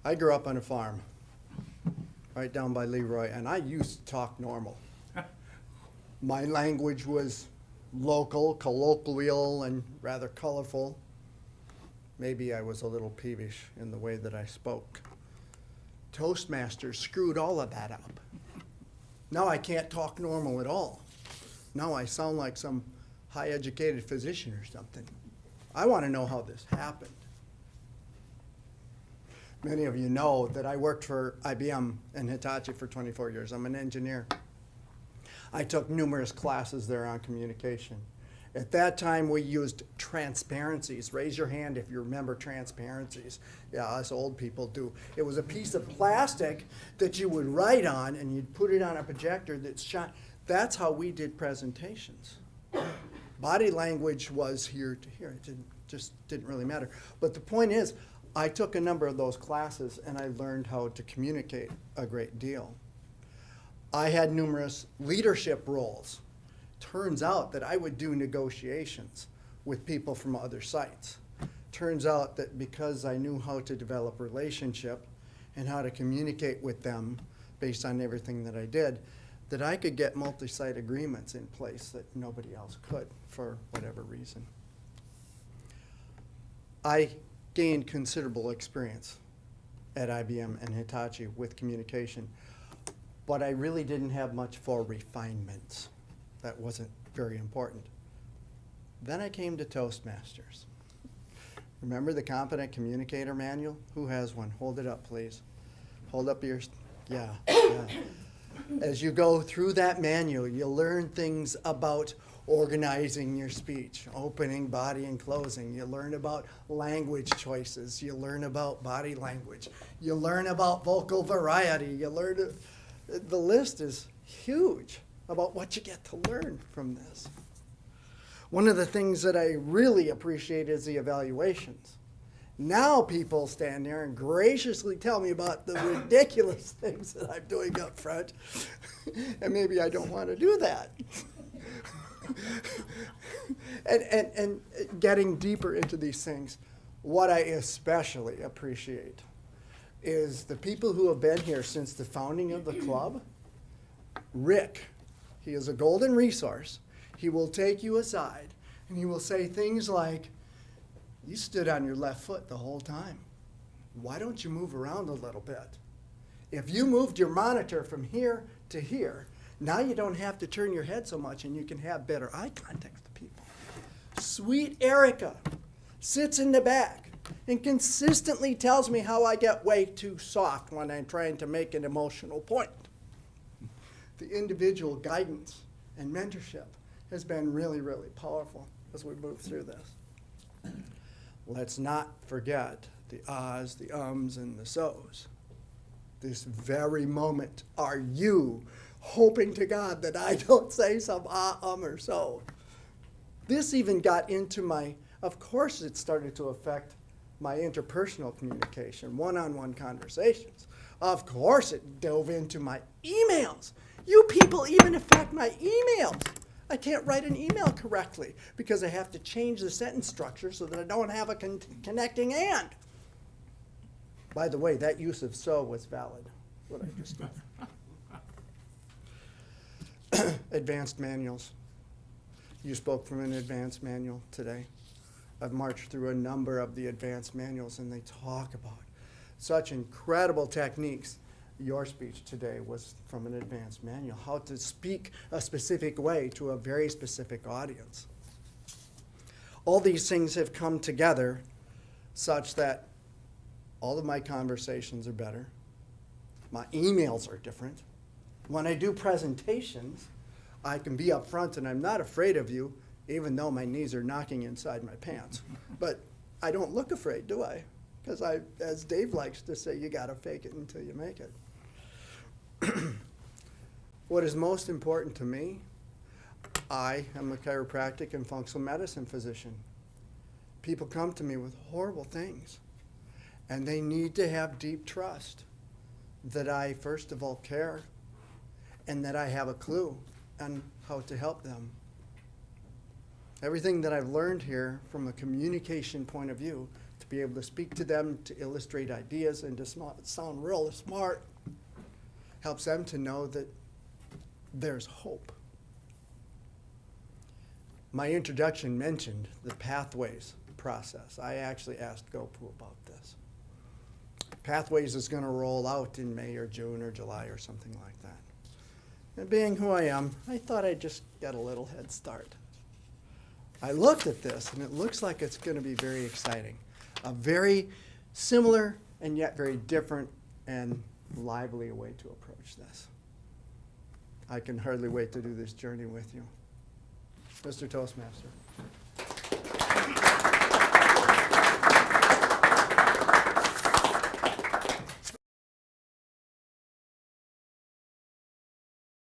I grew up on a farm right down by Leroy, and I used to talk normal. My language was local, colloquial, and rather colorful. Maybe I was a little peevish in the way that I spoke. Toastmasters screwed all of that up. Now I can't talk normal at all. Now I sound like some high-educated physician or something. I want to know how this happened. Many of you know that I worked for IBM and Hitachi for 24 years. I'm an engineer. I took numerous classes there on communication. At that time, we used transparencies. Raise your hand if you remember transparencies. Yeah, us old people do. It was a piece of plastic that you would write on, and you'd put it on a projector that shone. That's how we did presentations. Body language was here to here. It just didn't really matter. But the point is, I took a number of those classes, and I learned how to communicate a great deal. I had numerous leadership roles. Turns out that I would do negotiations with people from other sites. Turns out that because I knew how to develop relationship and how to communicate with them based on everything that I did, that I could get multi-site agreements in place that nobody else could for whatever reason. I gained considerable experience at IBM and Hitachi with communication, but I really didn't have much for refinements. That wasn't very important. Then I came to Toastmasters. Remember the Competent Communicator Manual? Who has one? Hold it up, please. Hold up your, yeah. As you go through that manual, you'll learn things about organizing your speech, opening, body, and closing. You learn about language choices. You learn about body language. You learn about vocal variety. You learn, the list is huge about what you get to learn from this. One of the things that I really appreciate is the evaluations. Now people stand there and graciously tell me about the ridiculous things that I'm doing up front, and maybe I don't want to do that. and getting deeper into these things, what I especially appreciate is the people who have been here since the founding of the club. Rick, he is a golden resource. He will take you aside and he will say things like, "You stood on your left foot the whole time. Why don't you move around a little bit? If you moved your monitor from here to here, now you don't have to turn your head so much and you can have better eye contact with people." Sweet Erica sits in the back and consistently tells me how I get way too soft when I'm trying to make an emotional point. The individual guidance and mentorship has been really, really powerful as we move through this. Let's not forget the ahs, the ums, and the so's. This very moment, are you hoping to God that I don't say some or so? This even got into my, of course it started to affect my interpersonal communication, one-on-one conversations. Of course it dove into my emails. You people even affect my emails. I can't write an email correctly because I have to change the sentence structure so that I don't have a connecting and. By the way, that use of so was valid, what I just did. Advanced manuals. You spoke from an advanced manual today. I've marched through a number of the advanced manuals and they talk about such incredible techniques. Your speech today was from an advanced manual, how to speak a specific way to a very specific audience. All these things have come together such that all of my conversations are better. My emails are different. When I do presentations, I can be up front and I'm not afraid of you, even though my knees are knocking inside my pants. But I don't look afraid, do I? Because as Dave likes to say, you gotta fake it until you make it. What is most important to me, I am a chiropractic and functional medicine physician. People come to me with horrible things, and they need to have deep trust that I, first of all, care, and that I have a clue on how to help them. Everything that I've learned here from a communication point of view to be able to speak to them, to illustrate ideas, and to sound real smart, helps them to know that there's hope. My introduction mentioned the Pathways process. I actually asked Gopu about this. Pathways is going to roll out in May or June or July or something like that. And being who I am, I thought I'd just get a little head start. I looked at this, and it looks like it's going to be very exciting. A very similar and yet very different and lively way to approach this. I can hardly wait to do this journey with you. Mr. Toastmaster.